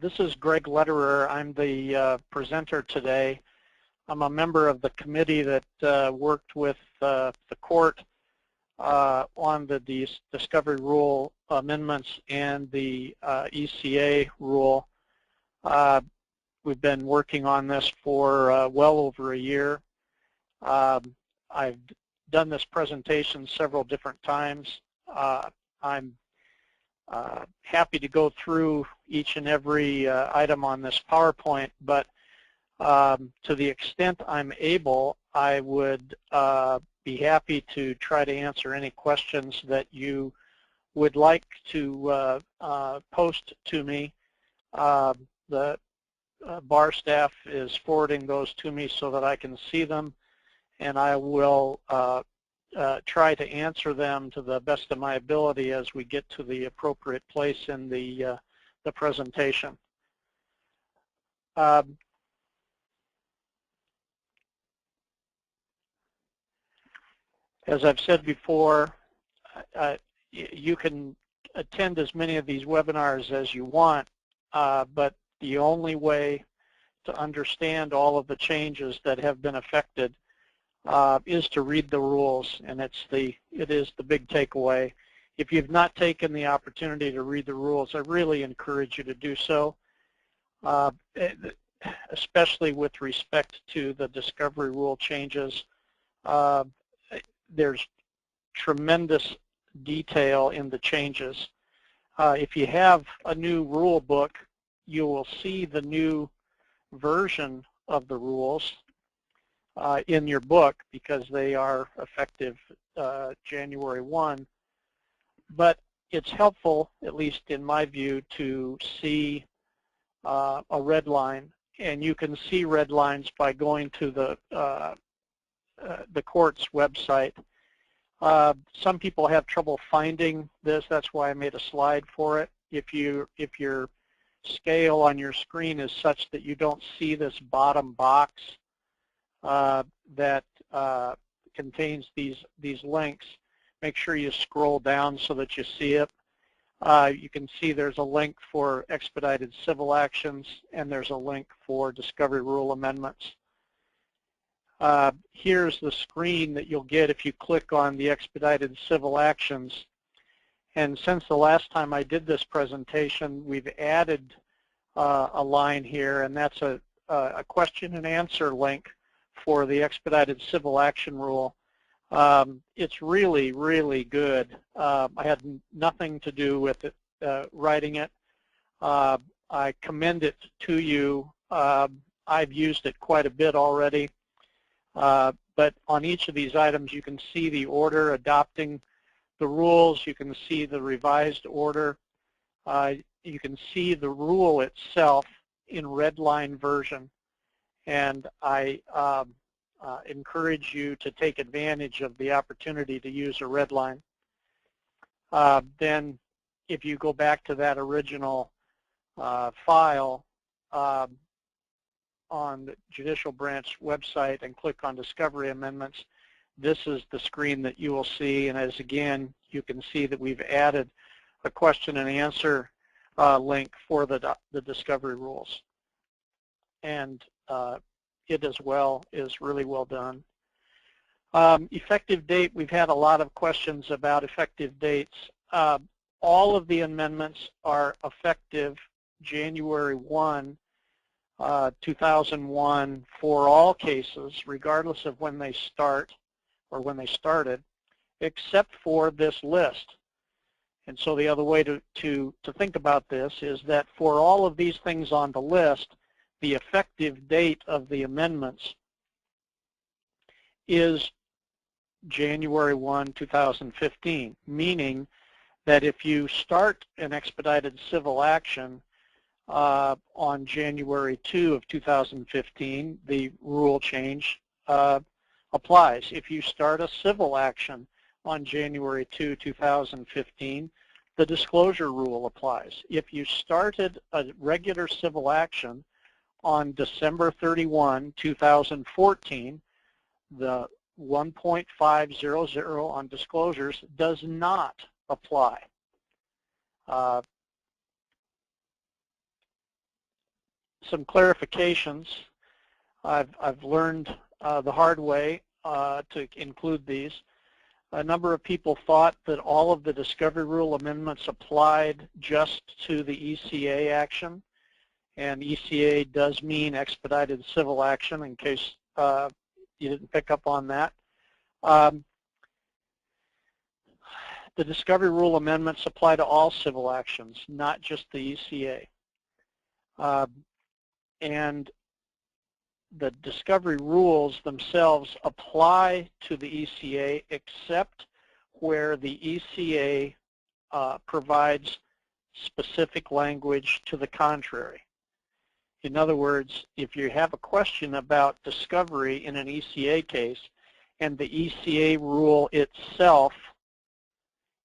This is Greg Lederer. I'm the presenter today. I'm a member of the committee that worked with the court on the discovery rule amendments and the ECA rule. We've been working on this for well over a year. I've done this presentation several different times. I'm happy to go through each and every item on this PowerPoint, but to the extent I'm able, I would be happy to try to answer any questions that you would like to post to me. The bar staff is forwarding those to me so that I can see them, and I will try to answer them to the best of my ability as we get to the appropriate place in the presentation. As I've said before, you can attend as many of these webinars as you want, but the only way to understand all of the changes that have been affected is to read the rules, and it is the big takeaway. If you've not taken the opportunity to read the rules, I really encourage you to do so, especially with respect to the discovery rule changes. There's tremendous detail in the changes. If you have a new rule book, you will see the new version of the rules in your book because they are effective January 1. But it's helpful, at least in my view, to see a red line, and you can see red lines by going to the court's website. Some people have trouble finding this. That's why I made a slide for it. If your scale on your screen is such that you don't see this bottom box that contains these links, make sure you scroll down so that you see it. You can see there's a link for expedited civil actions, and there's a link for discovery rule amendments. Here's the screen that you'll get if you click on the expedited civil actions. And since the last time I did this presentation, we've added a line here, and that's a question and answer link for the expedited civil action rule. It's really, really good. I had nothing to do with it, writing it. I commend it to you. I've used it quite a bit already. But on each of these items, you can see the order adopting the rules. You can see the revised order. You can see the rule itself in red line version. And I encourage you to take advantage of the opportunity to use a red line. Then if you go back to that original file, on the Judicial Branch website and click on Discovery Amendments, this is the screen that you will see. And as again, you can see that we've added a question and answer link for the discovery rules. And it as well is really well done. Effective date, we've had a lot of questions about effective dates. All of the amendments are effective January 1, 2001 for all cases, regardless of when they start or when they started, except for this list. And so the other way to think about this is that for all of these things on the list, the effective date of the amendments is January 1, 2015, meaning that if you start an expedited civil action on January 2 of 2015, the rule change applies. If you start a civil action on January 2, 2015, the disclosure rule applies. If you started a regular civil action on December 31, 2014, the 1.500 on disclosures does not apply. some clarifications. I've learned the hard way to include these. A number of people thought that all of the discovery rule amendments applied just to the ECA action, and ECA does mean expedited civil action, in case you didn't pick up on that. The discovery rule amendments apply to all civil actions, not just the ECA. And the discovery rules themselves apply to the ECA except where the ECA provides specific language to the contrary. In other words, if you have a question about discovery in an ECA case and the ECA rule itself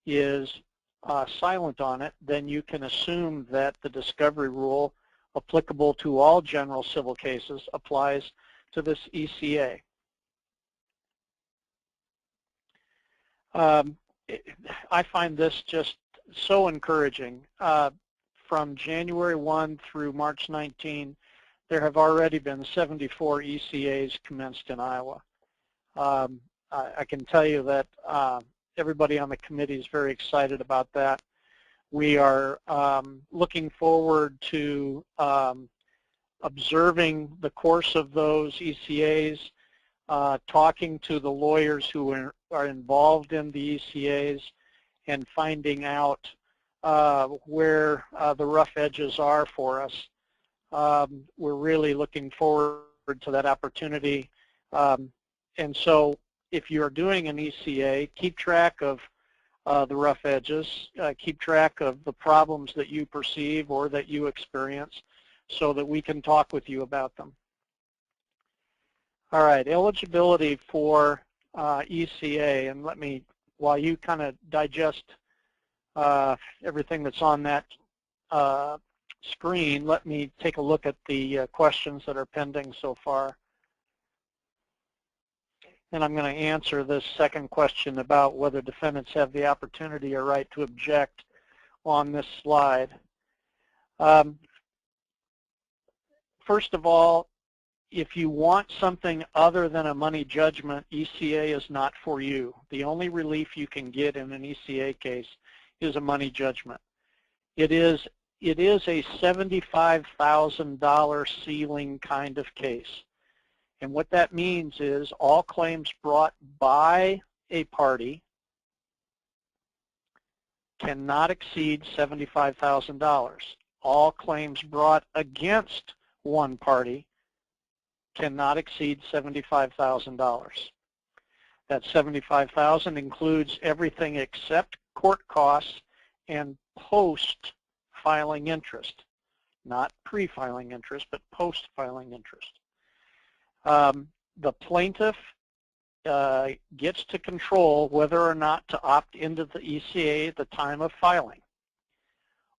is silent on it, then you can assume that the discovery rule applicable to all general civil cases applies to this ECA. I find this just so encouraging. From January 1 through March 19, there have already been 74 ECAs commenced in Iowa. I can tell you that everybody on the committee is very excited about that. We are looking forward to observing the course of those ECAs, talking to the lawyers who are involved in the ECAs, and finding out where the rough edges are for us. We're really looking forward to that opportunity. And so if you're doing an ECA, keep track of the rough edges, keep track of the problems that you perceive or that you experience so that we can talk with you about them. All right, eligibility for ECA, and let me, while you kind of digest everything that's on that screen, let me take a look at the questions that are pending so far. And I'm going to answer this second question about whether defendants have the opportunity or right to object on this slide. First of all, if you want something other than a money judgment, ECA is not for you. The only relief you can get in an ECA case is a money judgment. It is a $75,000 ceiling kind of case. And what that means is all claims brought by a party cannot exceed $75,000. All claims brought against one party cannot exceed $75,000. That $75,000 includes everything except court costs and post-filing interest, not pre-filing interest, but post-filing interest. The plaintiff gets to control whether or not to opt into the ECA at the time of filing.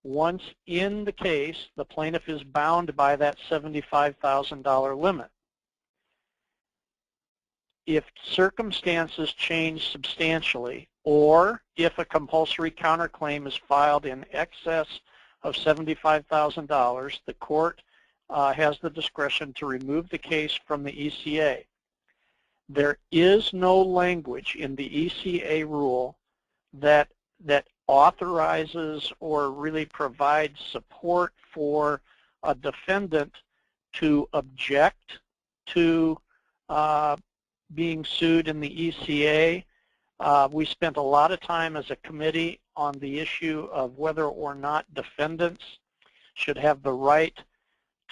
Once in the case, the plaintiff is bound by that $75,000 limit. If circumstances change substantially, or if a compulsory counterclaim is filed in excess of $75,000, the court has the discretion to remove the case from the ECA. There is no language in the ECA rule that authorizes or really provides support for a defendant to object to being sued in the ECA. We spent a lot of time as a committee on the issue of whether or not defendants should have the right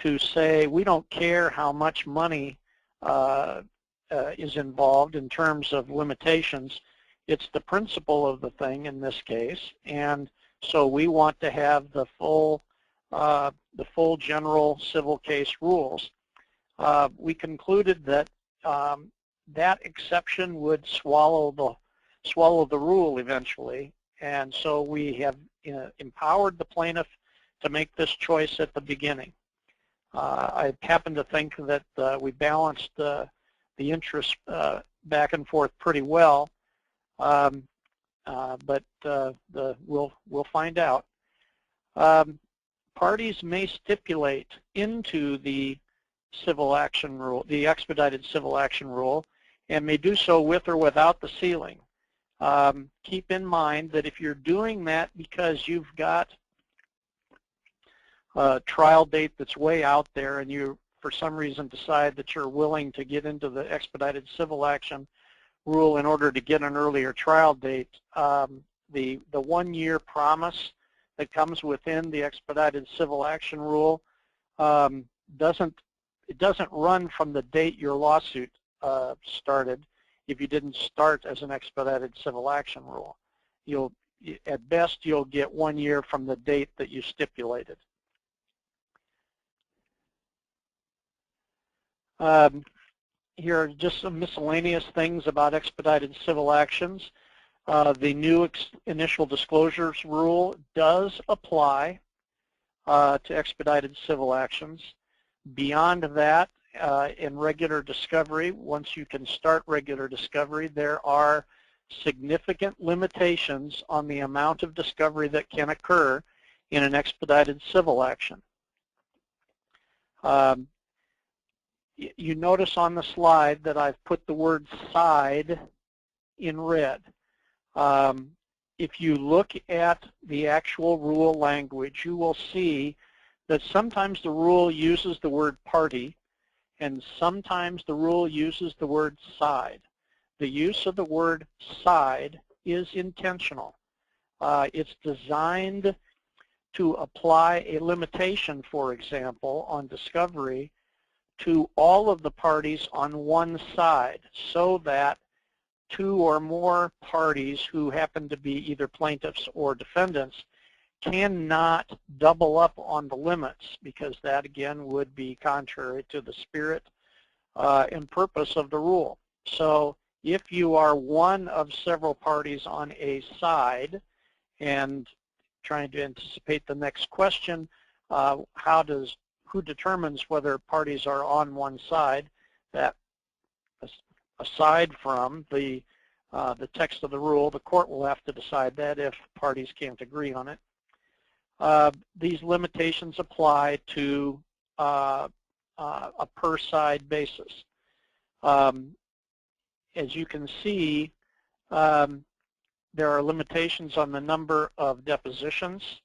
to say, we don't care how much money is involved in terms of limitations. It's the principle of the thing in this case, and so we want to have the full general civil case rules. We concluded that that exception would swallow the rule eventually, and so we have empowered the plaintiff to make this choice at the beginning. I happen to think that we balanced the interests back and forth pretty well, but we'll find out. parties may stipulate into the civil action rule, the expedited civil action rule, and may do so with or without the sealing. Keep in mind that if you're doing that because you've got a trial date that's way out there and you, for some reason, decide that you're willing to get into the expedited civil action rule in order to get an earlier trial date, the 1-year promise that comes within the expedited civil action rule doesn't run from the date your lawsuit started. If you didn't start as an expedited civil action rule, at best you'll get 1 year from the date that you stipulated. Here are just some miscellaneous things about expedited civil actions. The new initial disclosures rule does apply to expedited civil actions. Beyond that, in regular discovery, once you can start regular discovery, there are significant limitations on the amount of discovery that can occur in an expedited civil action. You notice on the slide that I've put the word side in red. If you look at the actual rule language, you will see that sometimes the rule uses the word party and sometimes the rule uses the word side. The use of the word side is intentional. It's designed to apply a limitation, for example, on discovery to all of the parties on one side so that 2 or more parties who happen to be either plaintiffs or defendants cannot double up on the limits, because that again would be contrary to the spirit and purpose of the rule. So if you are one of several parties on a side, and trying to anticipate the next question, who determines whether parties are on one side? That, aside from the text of the rule, the court will have to decide that if parties can't agree on it. These limitations apply to a per side basis. As you can see, there are limitations on the number of depositions.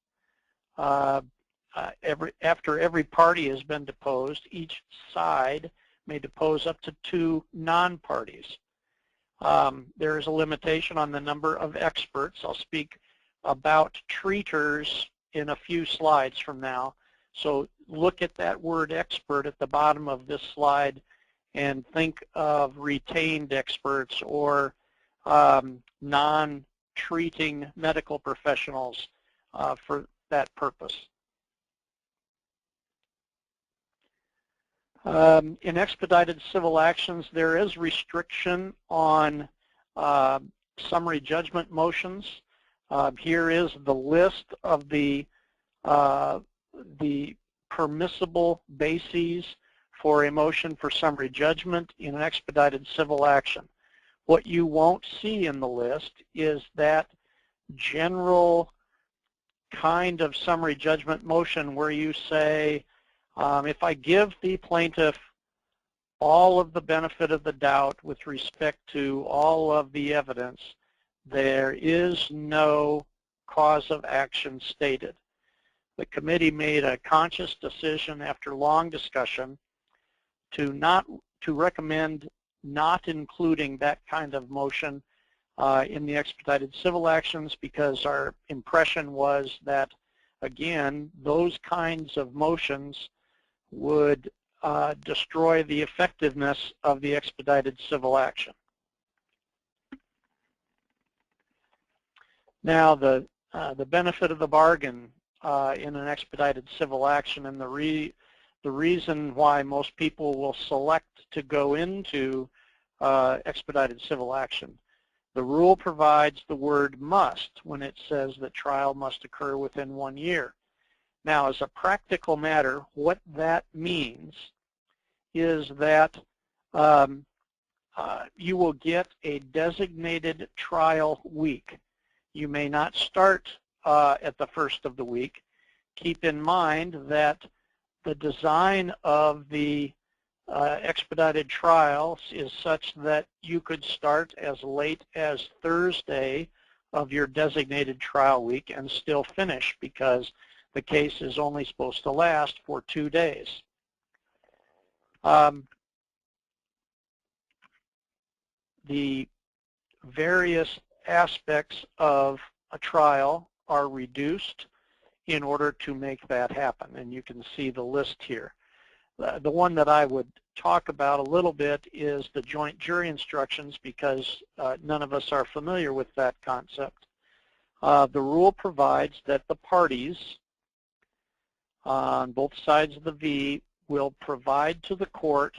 After every party has been deposed, each side may depose up to 2 non-parties. There is a limitation on the number of experts. I'll speak about treaters in a few slides from now. So look at that word expert at the bottom of this slide and think of retained experts or non-treating medical professionals for that purpose. In expedited civil actions, there is restriction on summary judgment motions. Here is the list of the permissible bases for a motion for summary judgment in an expedited civil action. What you won't see in the list is that general kind of summary judgment motion where you say, if I give the plaintiff all of the benefit of the doubt with respect to all of the evidence, there is no cause of action stated. The committee made a conscious decision after long discussion to recommend not including that kind of motion in the expedited civil actions, because our impression was that, again, those kinds of motions would destroy the effectiveness of the expedited civil action. Now, the benefit of the bargain in an expedited civil action, and the reason why most people will select to go into expedited civil action. The rule provides the word must when it says that trial must occur within 1 year. Now, as a practical matter, what that means is that you will get a designated trial week. You may not start at the first of the week. keep in mind that the design of the expedited trials is such that you could start as late as Thursday of your designated trial week and still finish, because the case is only supposed to last for 2 days. The various aspects of a trial are reduced in order to make that happen, and you can see the list here. The one that I would talk about a little bit is the joint jury instructions, because none of us are familiar with that concept. The rule provides that the parties on both sides of the V will provide to the court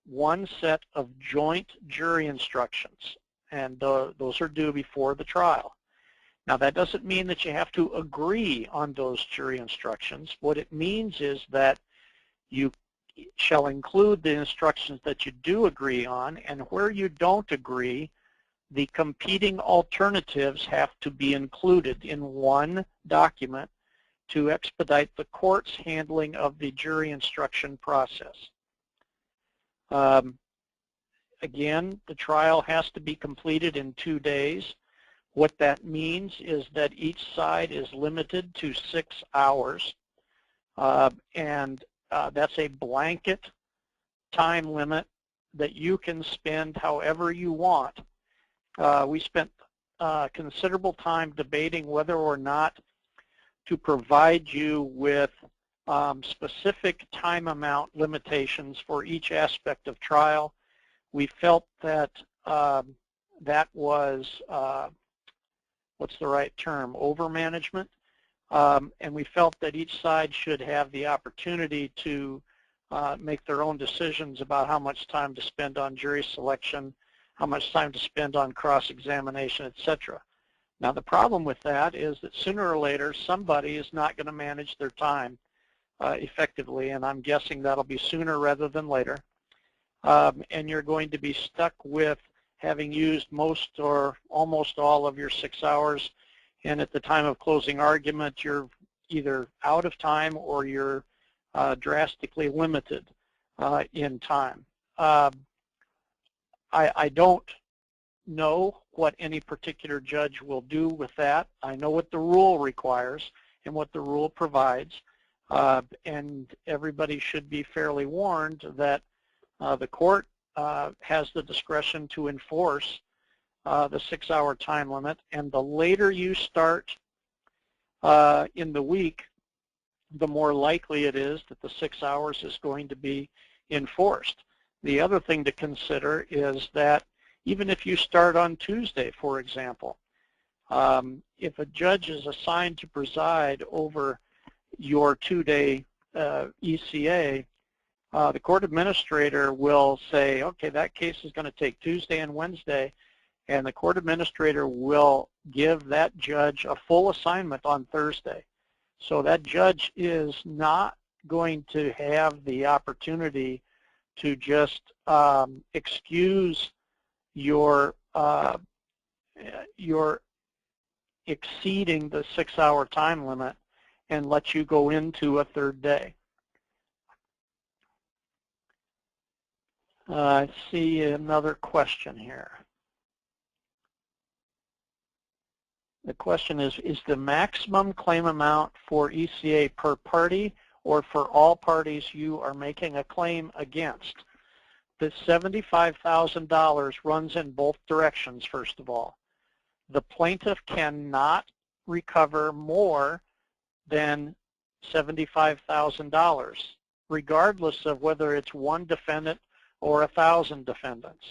one set of joint jury instructions, and those are due before the trial. Now, that doesn't mean that you have to agree on those jury instructions. What it means is that you shall include the instructions that you do agree on, and where you don't agree, the competing alternatives have to be included in one document to expedite the court's handling of the jury instruction process. Again, the trial has to be completed in 2 days. What that means is that each side is limited to 6 hours, and that's a blanket time limit that you can spend however you want. We spent considerable time debating whether or not to provide you with specific time amount limitations for each aspect of trial. We felt that that was, what's the right term, overmanagement, and we felt that each side should have the opportunity to make their own decisions about how much time to spend on jury selection, how much time to spend on cross-examination, etc. Now, the problem with that is that sooner or later somebody is not going to manage their time effectively, and I'm guessing that'll be sooner rather than later. And you're going to be stuck with having used most or almost all of your 6 hours, and at the time of closing argument you're either out of time or you're drastically limited in time. I don't know what any particular judge will do with that. I know what the rule requires and what the rule provides, and everybody should be fairly warned that the court has the discretion to enforce the 6-hour time limit, and the later you start in the week, the more likely it is that the 6 hours is going to be enforced. The other thing to consider is that even if you start on Tuesday, for example, if a judge is assigned to preside over your 2-day ECA, the court administrator will say, okay, that case is going to take Tuesday and Wednesday, and the court administrator will give that judge a full assignment on Thursday. So that judge is not going to have the opportunity to just excuse your exceeding the 6-hour time limit and let you go into a third day. I see another question here. The question is the maximum claim amount for ECA per party or for all parties you are making a claim against? The $75,000 runs in both directions, first of all. The plaintiff cannot recover more than $75,000, regardless of whether it's one defendant or 1,000 defendants.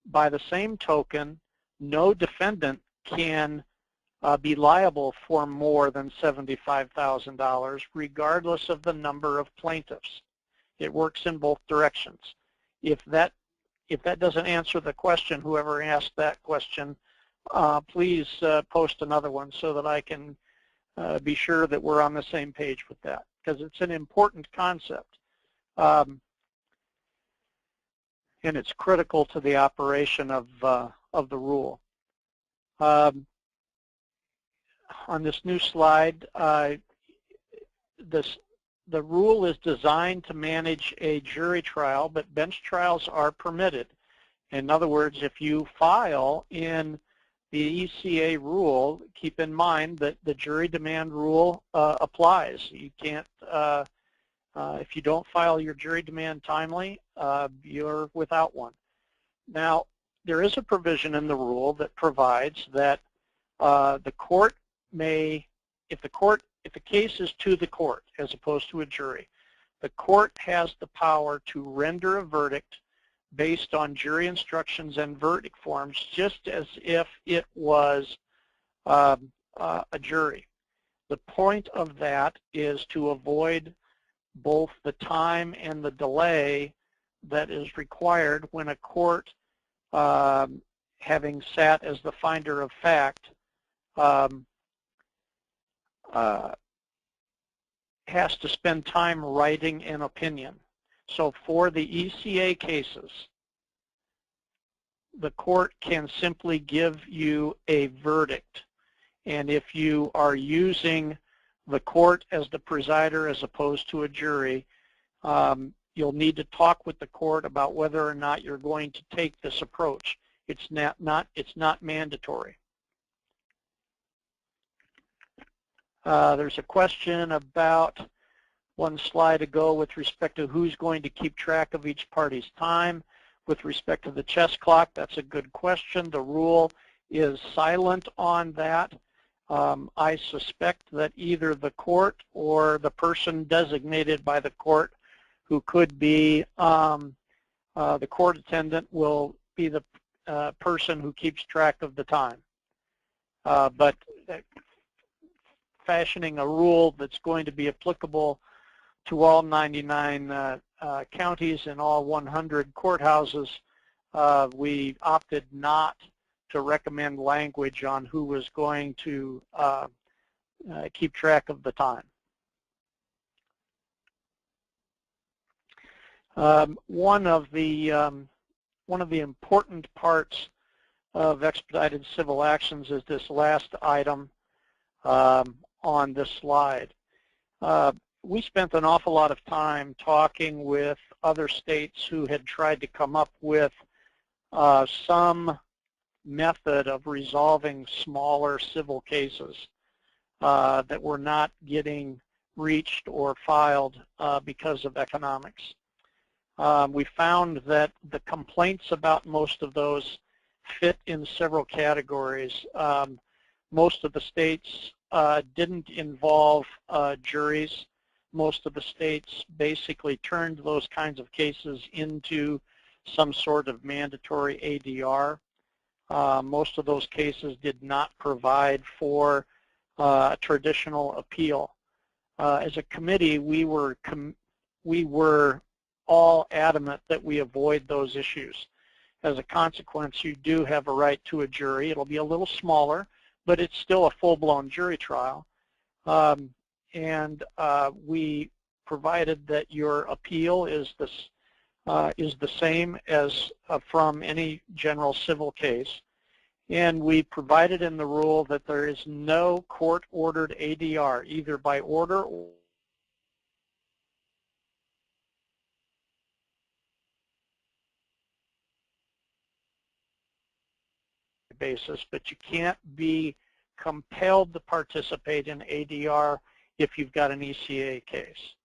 By the same token, no defendant can be liable for more than $75,000, regardless of the number of plaintiffs. It works in both directions. If that doesn't answer the question, whoever asked that question, please post another one so that I can be sure that we're on the same page with that, because it's an important concept. And it's critical to the operation of the rule. On this new slide, the rule is designed to manage a jury trial, but bench trials are permitted. In other words, if you file in the ECA rule, keep in mind that the jury demand rule applies. You can't, if you don't file your jury demand timely, you're without one. Now, there is a provision in the rule that provides that the court may, if the case is to the court as opposed to a jury, the court has the power to render a verdict based on jury instructions and verdict forms, just as if it was a jury. The point of that is to avoid both the time and the delay that is required when a court, having sat as the finder of fact, has to spend time writing an opinion. So for the ECA cases, the court can simply give you a verdict. And if you are using the court as the presider as opposed to a jury, you'll need to talk with the court about whether or not you're going to take this approach. It's not mandatory. There's a question about one slide ago with respect to who's going to keep track of each party's time. With respect to the chess clock, that's a good question. The rule is silent on that. I suspect that either the court or the person designated by the court who could be the court attendant will be the person who keeps track of the time. But fashioning a rule that's going to be applicable to all 99 counties and all 100 courthouses, we opted not to recommend language on who was going to keep track of the time. One of the important parts of expedited civil actions is this last item on this slide. We spent an awful lot of time talking with other states who had tried to come up with some method of resolving smaller civil cases that were not getting reached or filed because of economics. We found that the complaints about most of those fit in several categories. Most of the states didn't involve juries. Most of the states basically turned those kinds of cases into some sort of mandatory ADR. Most of those cases did not provide for a traditional appeal. As a committee, we were all adamant that we avoid those issues. As a consequence, you do have a right to a jury. It'll be a little smaller, but it's still a full-blown jury trial. We provided that your appeal is the same as from any general civil case. And we provided in the rule that there is no court-ordered ADR, either by order or basis, but you can't be compelled to participate in ADR if you've got an ECA case.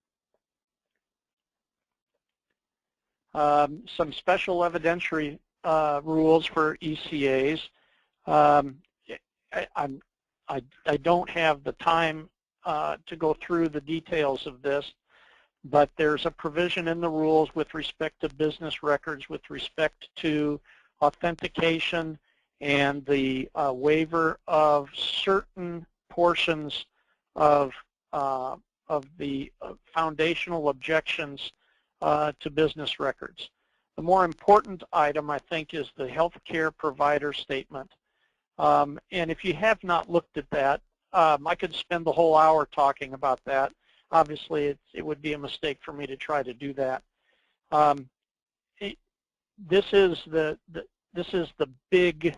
Some special evidentiary rules for ECAs. I don't have the time to go through the details of this, but there's a provision in the rules with respect to business records, with respect to authentication, and the waiver of certain portions of the foundational objections to business records. The more important item, I think, is the healthcare provider statement. And if you have not looked at that, I could spend the whole hour talking about that. Obviously, it would be a mistake for me to try to do that. This is the big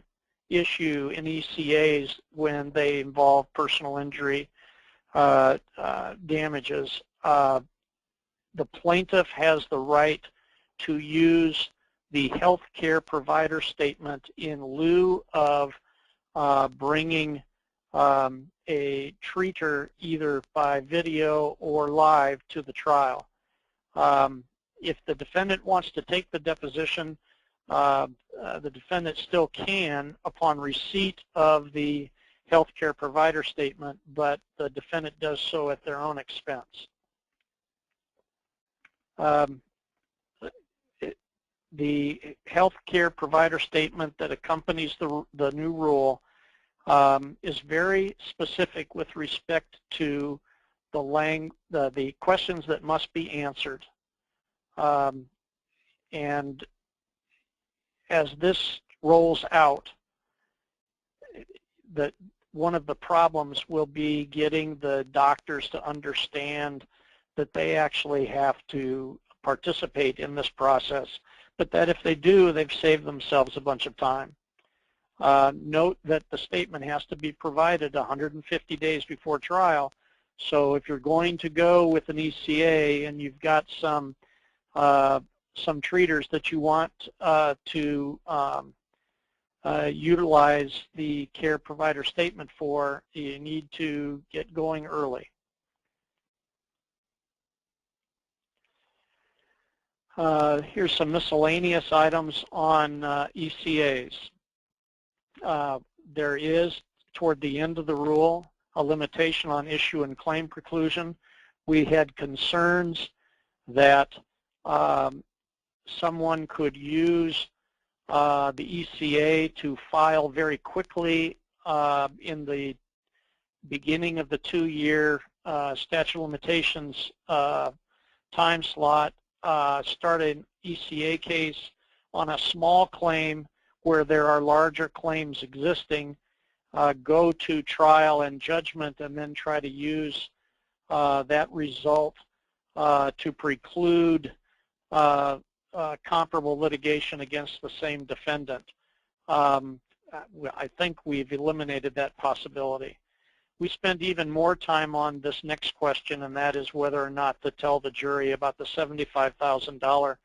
issue in ECAs when they involve personal injury. damages. The plaintiff has the right to use the health care provider statement in lieu of bringing a treater either by video or live to the trial. If the defendant wants to take the deposition, the defendant still can upon receipt of the health care provider statement, but the defendant does so at their own expense. The health care provider statement that accompanies the new rule is very specific with respect to the questions that must be answered. And as this rolls out, one of the problems will be getting the doctors to understand that they actually have to participate in this process, but that if they do, they've saved themselves a bunch of time. Note that the statement has to be provided 150 days before trial, so if you're going to go with an ECA and you've got some treaters that you want to utilize the care provider statement for, you need to get going early. Here's some miscellaneous items on ECAs. There is, toward the end of the rule, a limitation on issue and claim preclusion. We had concerns that someone could use the ECA to file very quickly in the beginning of the 2-year statute of limitations time slot, start an ECA case on a small claim where there are larger claims existing, go to trial and judgment, and then try to use that result to preclude comparable litigation against the same defendant. I think we've eliminated that possibility. We spend even more time on this next question, and that is whether or not to tell the jury about the $75,000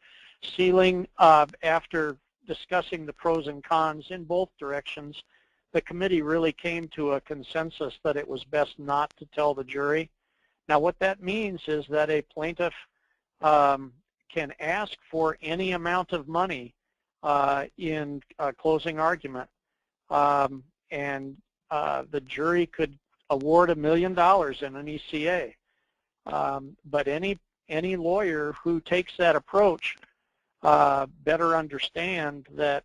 ceiling. After discussing the pros and cons in both directions, the committee really came to a consensus that it was best not to tell the jury. Now, what that means is that a plaintiff can ask for any amount of money in a closing argument, and the jury could award $1 million in an ECA. But any lawyer who takes that approach better understand that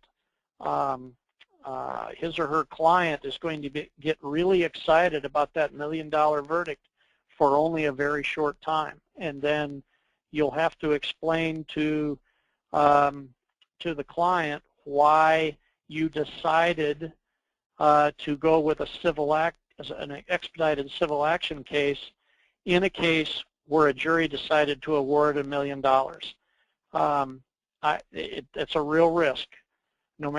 his or her client is going to get really excited about that $1 million verdict for only a very short time, and then you'll have to explain to the client why you decided to go with an expedited civil action case in a case where a jury decided to award $1 million. It's a real risk. No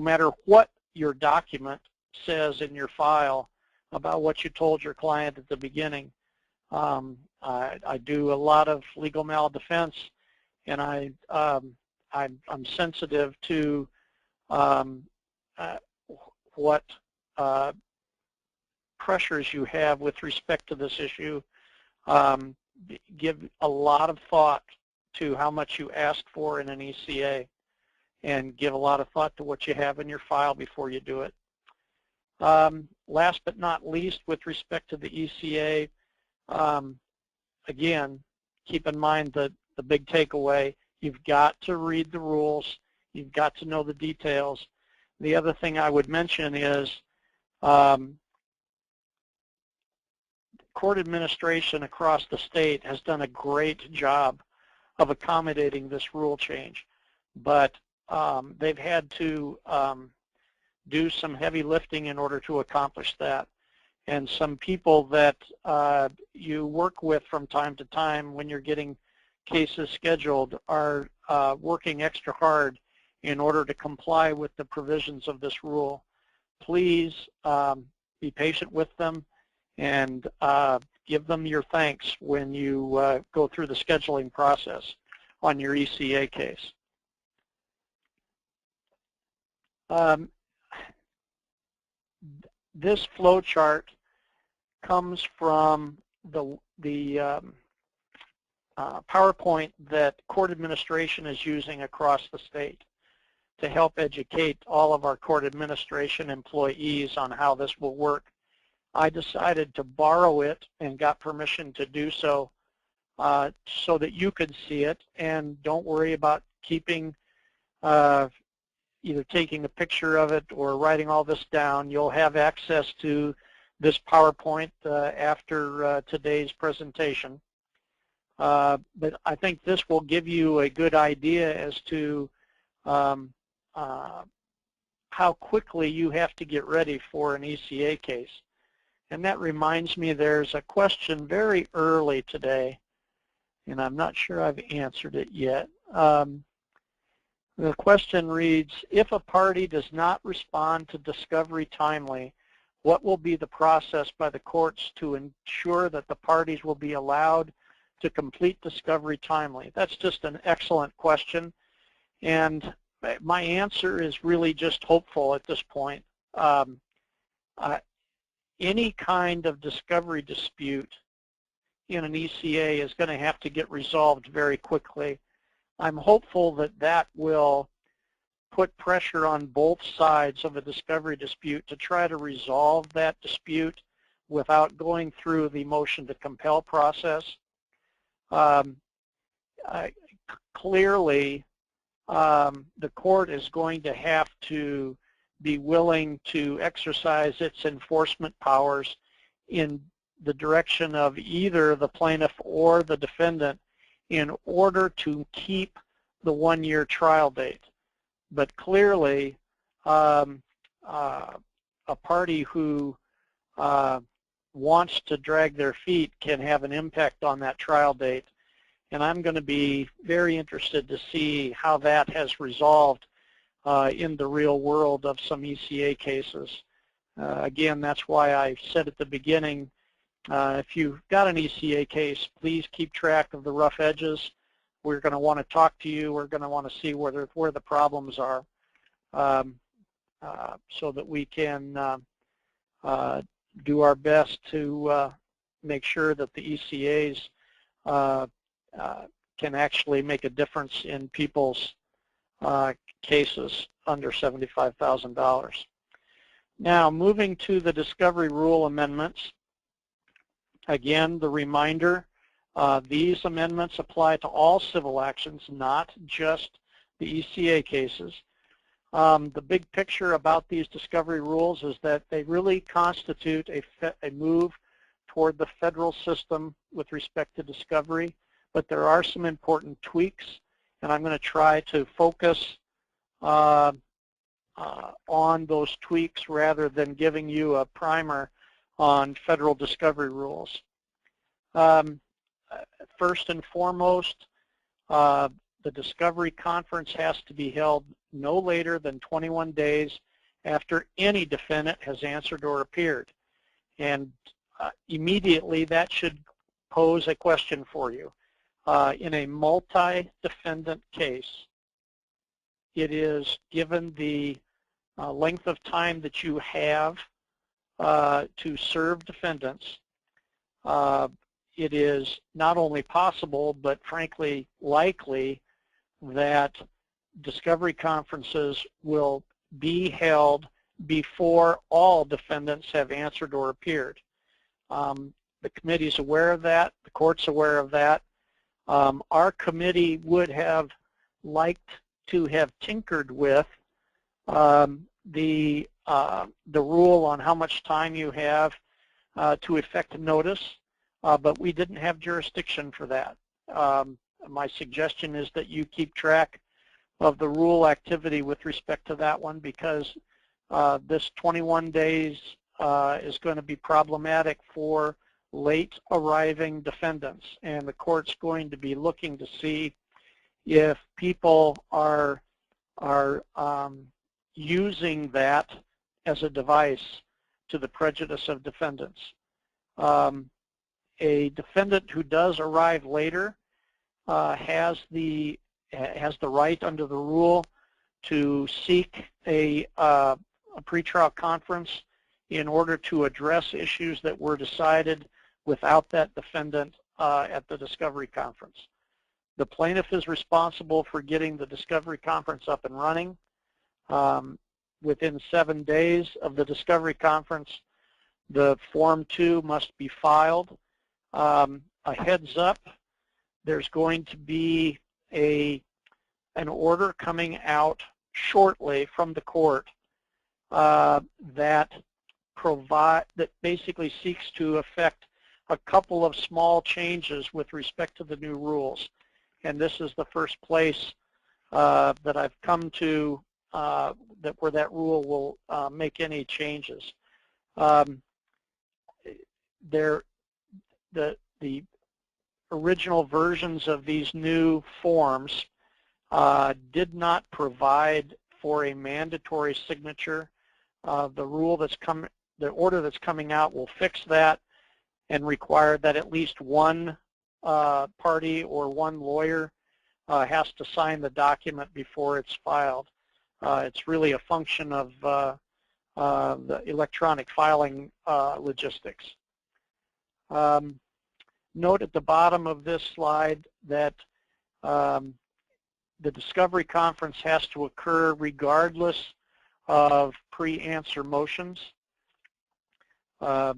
matter what your document says in your file about what you told your client at the beginning. I do a lot of legal mal-defense, and I'm sensitive to what pressures you have with respect to this issue. Give a lot of thought to how much you ask for in an ECA, and give a lot of thought to what you have in your file before you do it. Last but not least, with respect to the ECA, again, keep in mind that the big takeaway, you've got to read the rules, you've got to know the details. The other thing I would mention is court administration across the state has done a great job of accommodating this rule change, but they've had to do some heavy lifting in order to accomplish that. And some people that you work with from time to time when you're getting cases scheduled are working extra hard in order to comply with the provisions of this rule. Please be patient with them and give them your thanks when you go through the scheduling process on your ECA case. This flow chart comes from the PowerPoint that court administration is using across the state to help educate all of our court administration employees on how this will work. I decided to borrow it and got permission to do so so that you could see it, and don't worry about keeping either taking a picture of it or writing all this down. You'll have access to this PowerPoint after today's presentation. But I think this will give you a good idea as to how quickly you have to get ready for an ECA case. And that reminds me, there's a question very early today, and I'm not sure I've answered it yet. The question reads, if a party does not respond to discovery timely, what will be the process by the courts to ensure that the parties will be allowed to complete discovery timely? That's just an excellent question, and my answer is really just hopeful at this point. Any kind of discovery dispute in an ECA is going to have to get resolved very quickly. I'm hopeful that that will put pressure on both sides of a discovery dispute to try to resolve that dispute without going through the motion to compel process. Clearly, the court is going to have to be willing to exercise its enforcement powers in the direction of either the plaintiff or the defendant in order to keep the one-year trial date. But clearly, a party who wants to drag their feet can have an impact on that trial date. And I'm going to be very interested to see how that has resolved in the real world of some ECA cases. Again, that's why I said at the beginning, if you've got an ECA case, please keep track of the rough edges. We're going to want to talk to you. We're going to want to see where the problems are so that we can do our best to make sure that the ECAs can actually make a difference in people's cases under $75,000. Now, moving to the discovery rule amendments. Again, the reminder, these amendments apply to all civil actions, not just the ECA cases. The big picture about these discovery rules is that they really constitute a move toward the federal system with respect to discovery, but there are some important tweaks, and I'm going to try to focus on those tweaks rather than giving you a primer on federal discovery rules. First and foremost, the discovery conference has to be held no later than 21 days after any defendant has answered or appeared. And immediately that should pose a question for you. In a multi-defendant case, it is, given the length of time that you have to serve defendants, it is not only possible, but frankly likely, that discovery conferences will be held before all defendants have answered or appeared. The committee is aware of that. The court's aware of that. Our committee would have liked to have tinkered with the rule on how much time you have to effect notice, but we didn't have jurisdiction for that. My suggestion is that you keep track of the rule activity with respect to that one, because this 21 days is going to be problematic for late arriving defendants, and the court's going to be looking to see if people are using that as a device to the prejudice of defendants. A defendant who does arrive later has the right under the rule to seek a pretrial conference in order to address issues that were decided without that defendant at the discovery conference. The plaintiff is responsible for getting the discovery conference up and running. Within 7 days of the discovery conference, the Form 2 must be filed. A heads up, there's going to be an order coming out shortly from the court that basically seeks to effect a couple of small changes with respect to the new rules. And this is the first place that I've come to where that rule will make any changes. The original versions of these new forms did not provide for a mandatory signature. The order that's coming out will fix that and require that at least one party or one lawyer has to sign the document before it's filed. It's really a function of the electronic filing logistics. Note at the bottom of this slide that the discovery conference has to occur regardless of pre-answer motions. So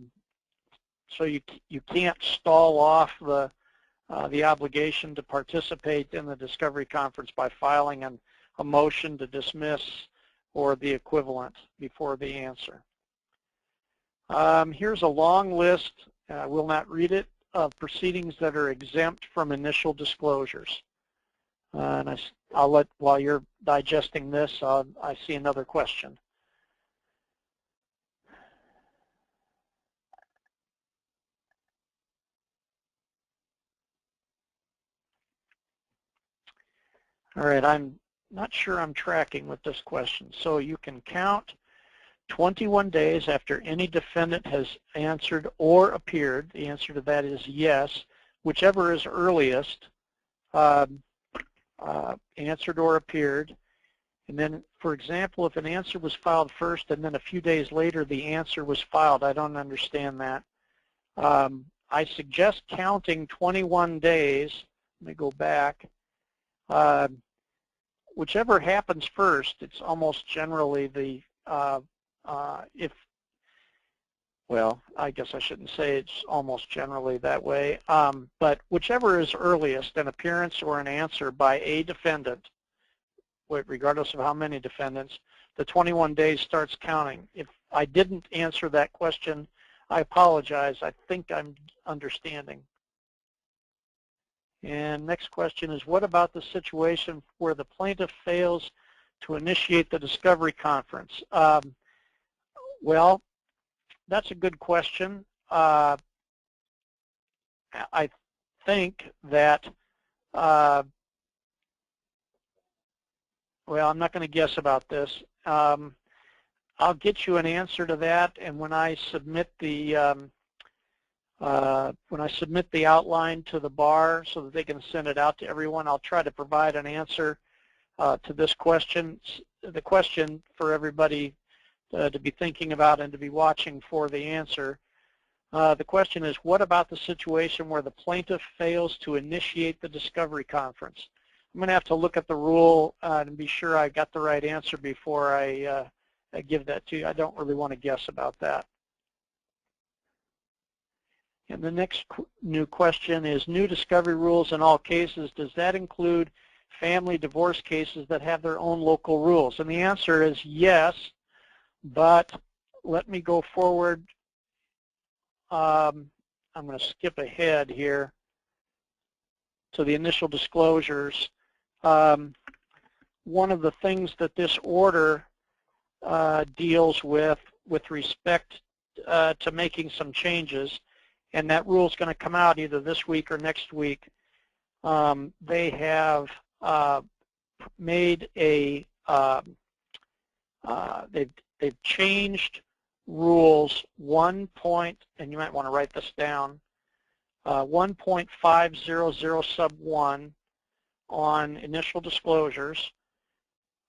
you can't stall off the obligation to participate in the discovery conference by filing a motion to dismiss or the equivalent before the answer. Here's a long list, I will not read it, of proceedings that are exempt from initial disclosures. And I'll let, while you're digesting this, I see another question. All right, I'm not sure I'm tracking with this question. So you can count 21 days after any defendant has answered or appeared. The answer to that is yes, whichever is earliest, answered or appeared. And then, for example, if an answer was filed first and then a few days later the answer was filed, I don't understand that. I suggest counting 21 days. Let me go back. Whichever happens first, it's almost generally the, well, I guess I shouldn't say it's almost generally that way, but whichever is earliest, an appearance or an answer by a defendant, regardless of how many defendants, the 21 days starts counting. If I didn't answer that question, I apologize. I think I'm understanding. And next question is, what about the situation where the plaintiff fails to initiate the discovery conference? Well, that's a good question. I think that, well, I'm not going to guess about this. I'll get you an answer to that, and when I submit the outline to the bar so that they can send it out to everyone, I'll try to provide an answer to this question. The question for everybody to be thinking about and to be watching for the answer. The question is, what about the situation where the plaintiff fails to initiate the discovery conference? I'm going to have to look at the rule and be sure I got the right answer before I give that to you. I don't really want to guess about that. And the next new question is, new discovery rules in all cases, does that include family divorce cases that have their own local rules? And the answer is yes, but let me go forward. I'm going to skip ahead here to the initial disclosures. One of the things that this order deals with respect to making some changes, and that rule is going to come out either this week or next week. They have made a, they've changed rules 1. And you might want to write this down, 1.500 sub 1 on initial disclosures,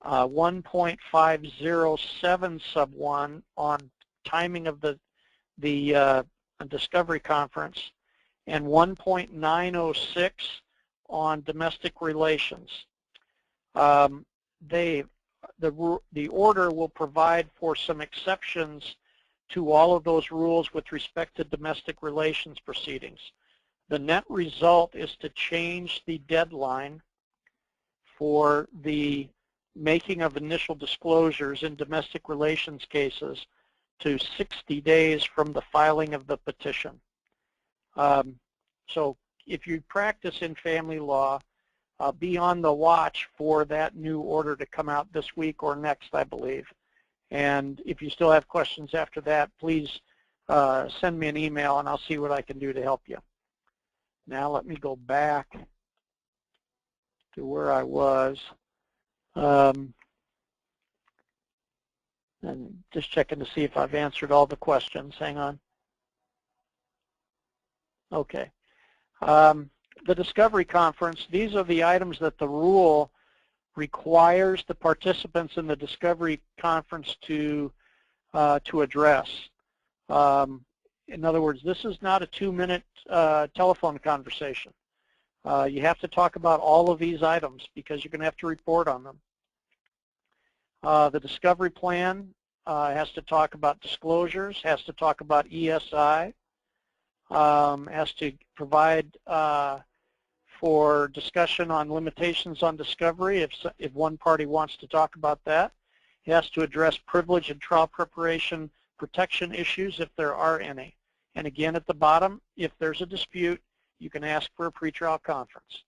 1.507 sub 1 on timing of the discovery conference, and 1.906 on domestic relations. The order will provide for some exceptions to all of those rules with respect to domestic relations proceedings. The net result is to change the deadline for the making of initial disclosures in domestic relations cases to 60 days from the filing of the petition. So if you practice in family law, be on the watch for that new order to come out this week or next, I believe. And if you still have questions after that, please send me an email and I'll see what I can do to help you. Now let me go back to where I was. And just checking to see if I've answered all the questions. Hang on. Okay. The discovery conference, these are the items that the rule requires the participants in the discovery conference to address. In other words, this is not a 2-minute telephone conversation. You have to talk about all of these items because you're going to have to report on them. The discovery plan has to talk about disclosures, has to talk about ESI, has to provide for discussion on limitations on discovery if one party wants to talk about that. It has to address privilege and trial preparation protection issues if there are any. And again, at the bottom, if there's a dispute, you can ask for a pretrial conference.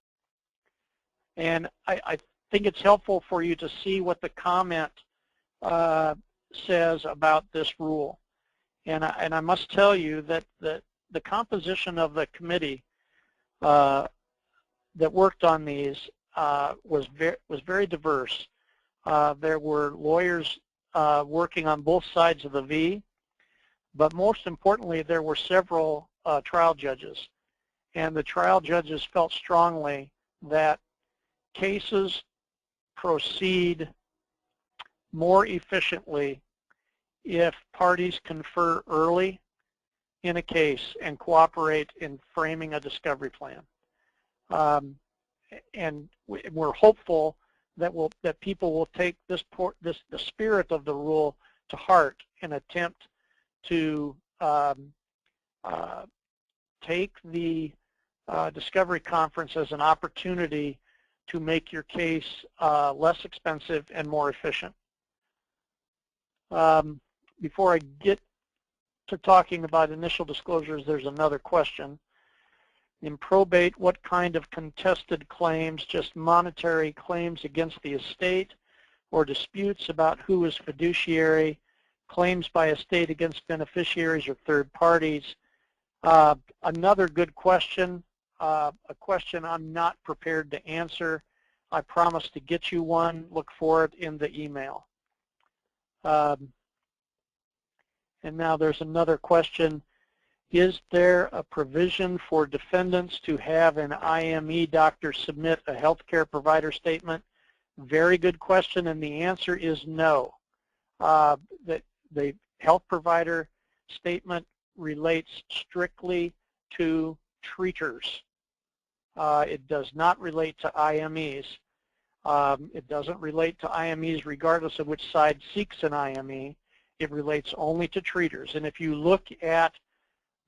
And I think it's helpful for you to see what the comment says about this rule. And I must tell you that the composition of the committee that worked on these was very diverse. There were lawyers working on both sides of the V, but most importantly, there were several trial judges. And the trial judges felt strongly that cases proceed more efficiently if parties confer early in a case and cooperate in framing a discovery plan. And we're hopeful that people will take the spirit of the rule to heart and attempt to take the discovery conference as an opportunity to make your case less expensive and more efficient. Before I get to talking about initial disclosures, there's another question. In probate, what kind of contested claims, just monetary claims against the estate, or disputes about who is fiduciary, claims by estate against beneficiaries or third parties? Another good question, a question I'm not prepared to answer. I promise to get you one. Look for it in the email. And now there's another question. Is there a provision for defendants to have an IME doctor submit a healthcare provider statement? Very good question, and the answer is no. The health provider statement relates strictly to treaters. It does not relate to IMEs. It doesn't relate to IMEs regardless of which side seeks an IME. It relates only to treaters. And if you look at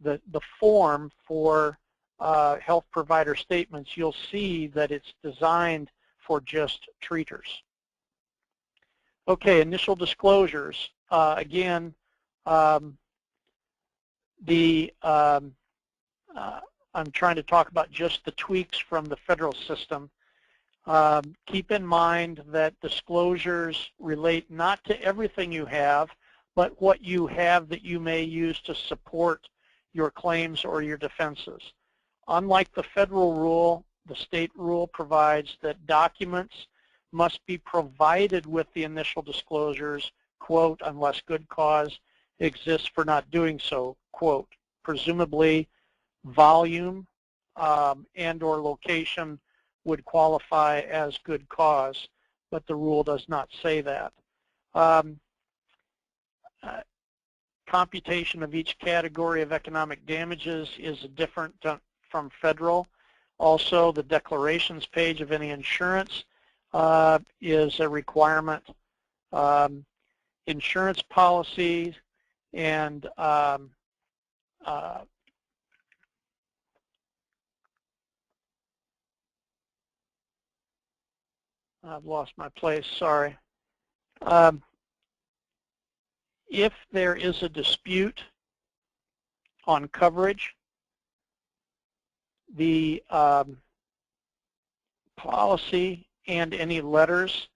the form for health provider statements, you'll see that it's designed for just treaters. Okay, initial disclosures. Again, I'm trying to talk about just the tweaks from the federal system. Keep in mind that disclosures relate not to everything you have, but what you have that you may use to support your claims or your defenses. Unlike the federal rule, the state rule provides that documents must be provided with the initial disclosures, quote, unless good cause exists for not doing so. Quote, presumably volume and or location would qualify as good cause, but the rule does not say that. Computation of each category of economic damages is different from federal. Also, the declarations page of any insurance is a requirement. Insurance policies and I've lost my place, sorry. If there is a dispute on coverage, the policy and any letters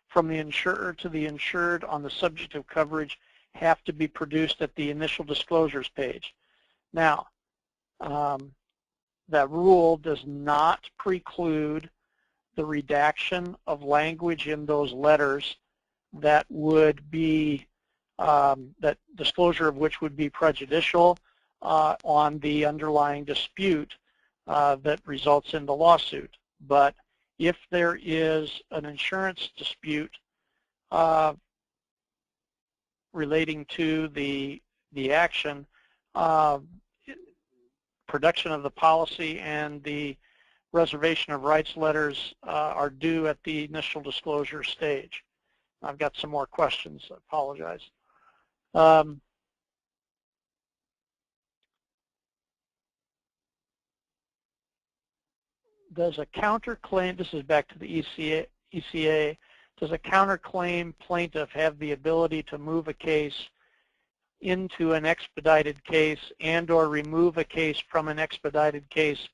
from the insurer to the insured on the subject of coverage have to be produced at the initial disclosures page. Now, that rule does not preclude the redaction of language in those letters that would be, that disclosure of which would be prejudicial on the underlying dispute that results in the lawsuit. But if there is an insurance dispute relating to the action, production of the policy and the reservation of rights letters are due at the initial disclosure stage. I've got some more questions, I apologize. Does a counterclaim, this is back to the ECA, does a counterclaim plaintiff have the ability to move a case into an expedited case and or remove a case from an expedited case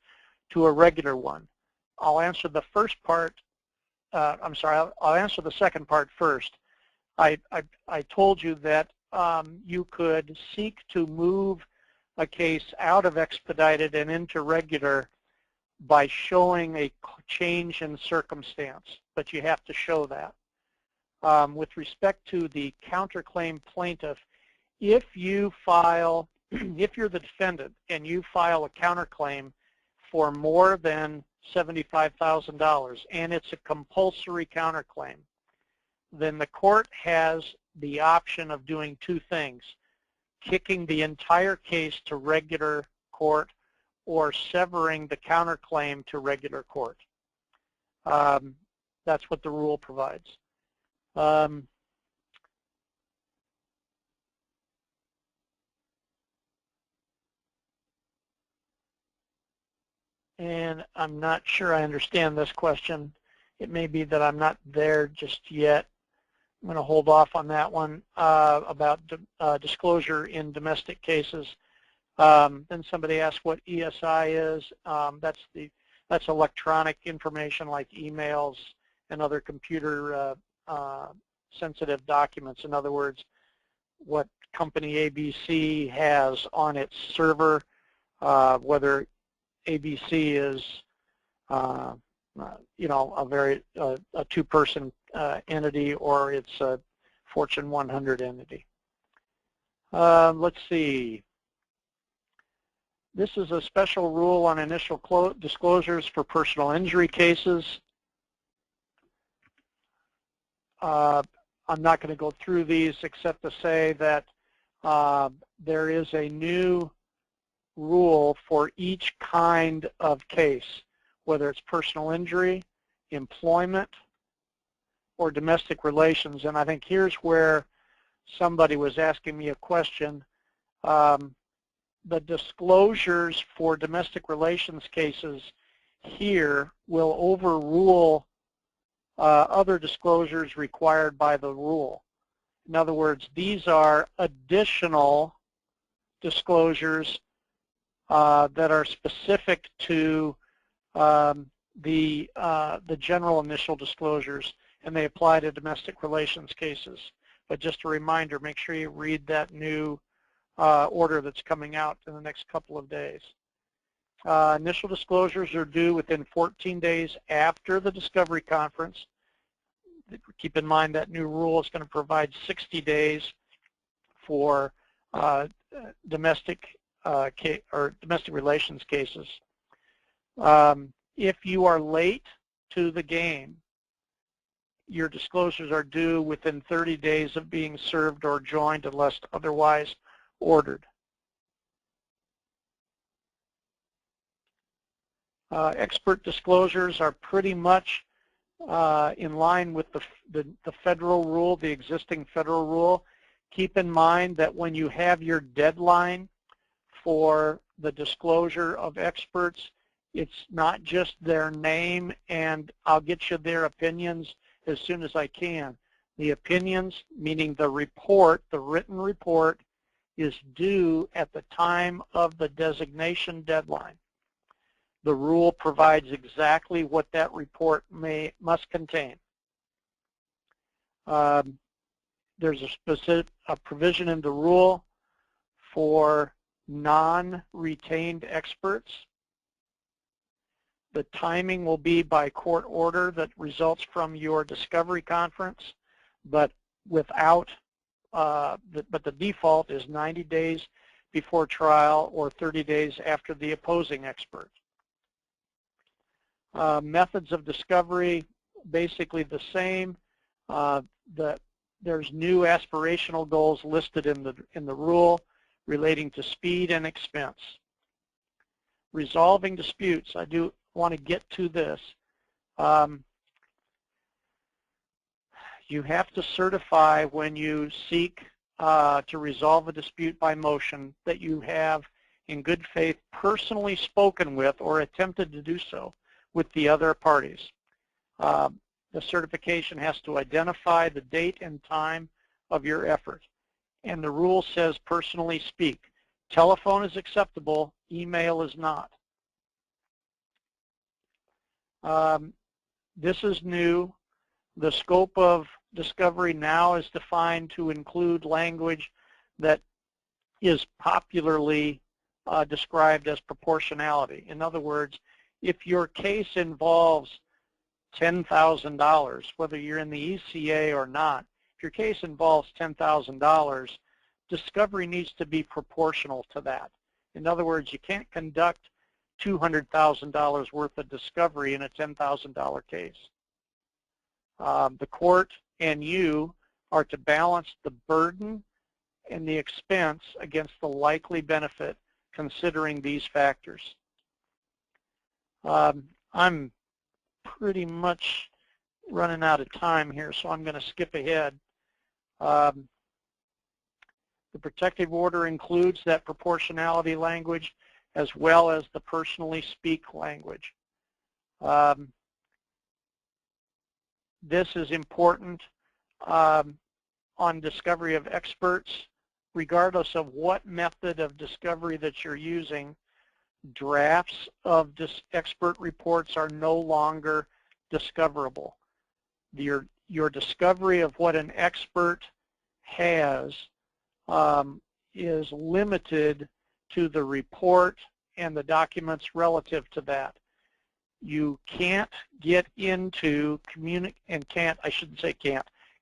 to a regular one? I'll answer the first part, I'm sorry, I'll answer the second part first. I told you that you could seek to move a case out of expedited and into regular by showing a change in circumstance, but you have to show that. With respect to the counterclaim plaintiff, if you file, if you're the defendant and you file a counterclaim for more than $75,000 and it's a compulsory counterclaim, then the court has the option of doing two things: kicking the entire case to regular court or severing the counterclaim to regular court. That's what the rule provides. And I'm not sure I understand this question. It may be that I'm not there just yet. I'm going to hold off on that one about disclosure in domestic cases. Then somebody asked what ESI is. That's electronic information like emails and other computer sensitive documents. In other words, what company ABC has on its server, whether ABC is you know, a two-person entity or it's a Fortune 100 entity. Let's see. This is a special rule on initial disclosures for personal injury cases. I'm not going to go through these except to say that there is a new rule for each kind of case, whether it's personal injury, employment, or domestic relations. And I think here's where somebody was asking me a question. The disclosures for domestic relations cases here will overrule other disclosures required by the rule. In other words, these are additional disclosures that are specific to the general initial disclosures, and they apply to domestic relations cases. But just a reminder, make sure you read that new order that's coming out in the next couple of days. Initial disclosures are due within 14 days after the discovery conference. Keep in mind that new rule is going to provide 60 days for domestic relations cases. If you are late to the game, your disclosures are due within 30 days of being served or joined unless otherwise ordered. Expert disclosures are pretty much in line with the federal rule, the existing federal rule. Keep in mind that when you have your deadline for the disclosure of experts, it's not just their name and I'll get you their opinions as soon as I can. The opinions, meaning the report, the written report, is due at the time of the designation deadline. The rule provides exactly what that report must contain. There's a provision in the rule for non-retained experts. The timing will be by court order that results from your discovery conference, but without, but the default is 90 days before trial or 30 days after the opposing expert. Methods of discovery, basically the same. There's new aspirational goals listed in the rule relating to speed and expense. Resolving disputes, I do want to get to this. You have to certify when you seek to resolve a dispute by motion that you have in good faith personally spoken with or attempted to do so with the other parties. The certification has to identify the date and time of your effort. And the rule says personally speak. Telephone is acceptable, email is not. This is new. The scope of discovery now is defined to include language that is popularly described as proportionality. In other words, if your case involves $10,000, whether you're in the ECA or not, if your case involves $10,000, discovery needs to be proportional to that. In other words, you can't conduct $200,000 worth of discovery in a $10,000 case. The court and you are to balance the burden and the expense against the likely benefit considering these factors. I'm pretty much running out of time here, so I'm going to skip ahead. The protective order includes that proportionality language as well as the personally speak language. This is important on discovery of experts. Regardless of what method of discovery that you're using, drafts of expert reports are no longer discoverable. Your discovery of what an expert has is limited to the report and the documents relative to that. You can't get into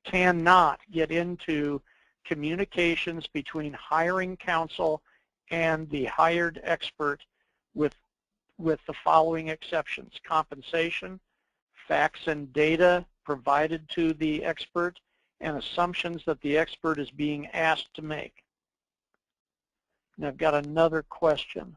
cannot get into communications between hiring counsel and the hired expert with the following exceptions: compensation, facts and data provided to the expert, and assumptions that the expert is being asked to make. And I've got another question.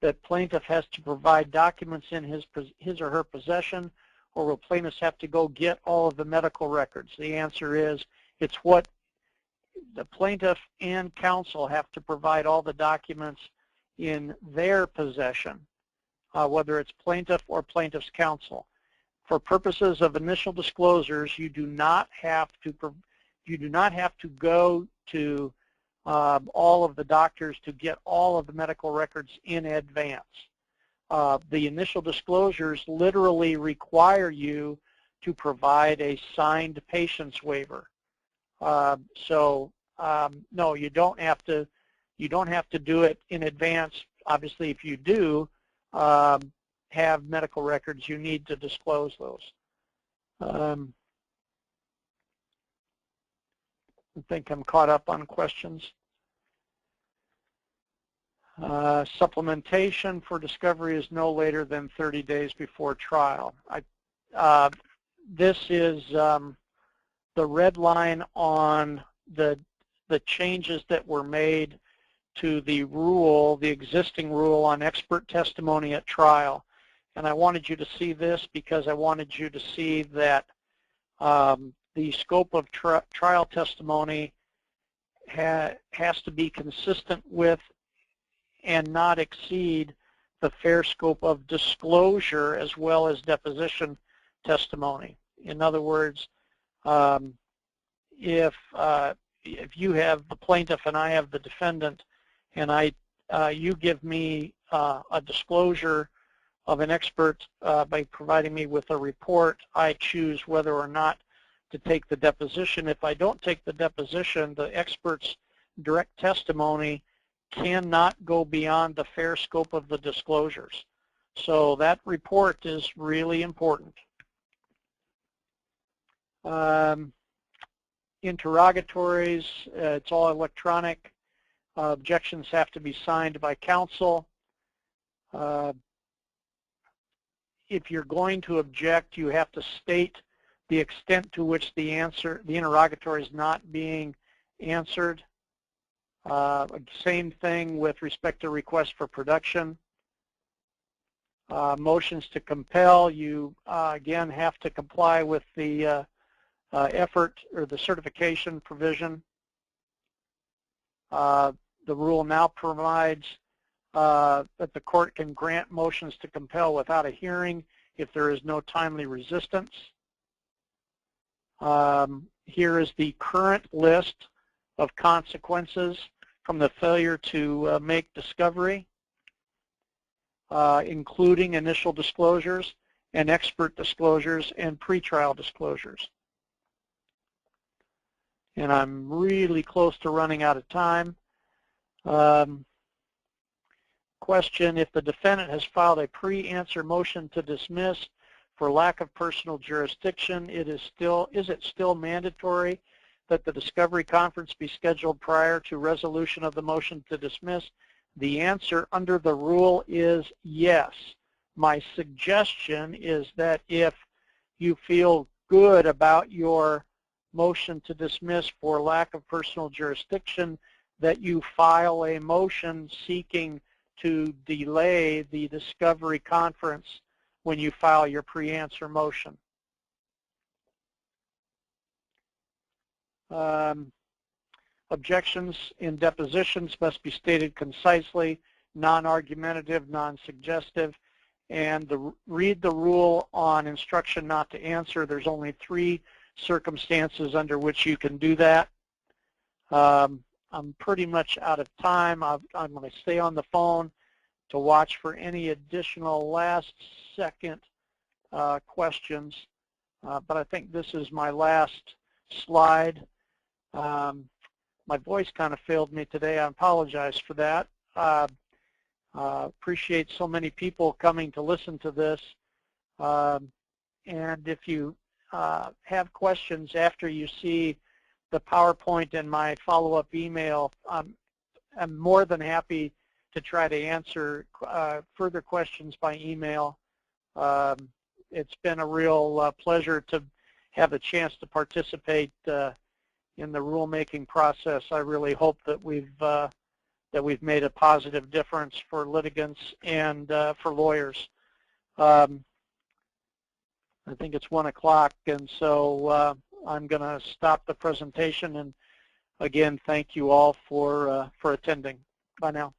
That plaintiff has to provide documents in his or her possession, or will plaintiffs have to go get all of the medical records? The answer is it's what the plaintiff and counsel have to provide all the documents in their possession, whether it's plaintiff or plaintiff's counsel. For purposes of initial disclosures, you do not have to go to all of the doctors to get all of the medical records in advance. The initial disclosures literally require you to provide a signed patient's waiver. No, you don't have to You don't have to do it in advance. Obviously, if you do have medical records, you need to disclose those. I think I'm caught up on questions. Supplementation for discovery is no later than 30 days before trial. This is the red line on the changes that were made to the rule, the existing rule on expert testimony at trial. And I wanted you to see this because I wanted you to see that the scope of trial testimony has to be consistent with and not exceed the fair scope of disclosure as well as deposition testimony. In other words, if you have the plaintiff and I have the defendant, and you give me a disclosure of an expert by providing me with a report, I choose whether or not to take the deposition. If I don't take the deposition, the expert's direct testimony cannot go beyond the fair scope of the disclosures. So that report is really important. Interrogatories, it's all electronic. Objections have to be signed by counsel. If you're going to object, you have to state the extent to which the interrogatory is not being answered. Same thing with respect to request for production. Motions to compel, you again have to comply with the effort or the certification provision. The rule now provides that the court can grant motions to compel without a hearing if there is no timely resistance. Here is the current list of consequences from the failure to make discovery, including initial disclosures and expert disclosures and pretrial disclosures. And I'm really close to running out of time. Question, if the defendant has filed a pre-answer motion to dismiss for lack of personal jurisdiction, is it still mandatory that the discovery conference be scheduled prior to resolution of the motion to dismiss? The answer under the rule is yes. My suggestion is that if you feel good about your motion to dismiss for lack of personal jurisdiction, that you file a motion seeking to delay the discovery conference when you file your pre-answer motion. Objections in depositions must be stated concisely, non-argumentative, non-suggestive, and read the rule on instruction not to answer. There's only 3 circumstances under which you can do that. I'm pretty much out of time. I'm going to stay on the phone to watch for any additional last-second questions, but I think this is my last slide. My voice kind of failed me today. I apologize for that. Appreciate so many people coming to listen to this. And if you have questions after you see the PowerPoint and my follow-up email, I'm more than happy to try to answer further questions by email. It's been a real pleasure to have a chance to participate in the rulemaking process. I really hope that we've made a positive difference for litigants and for lawyers. I think it's 1 o'clock, and so I'm going to stop the presentation. And again, thank you all for attending. Bye now.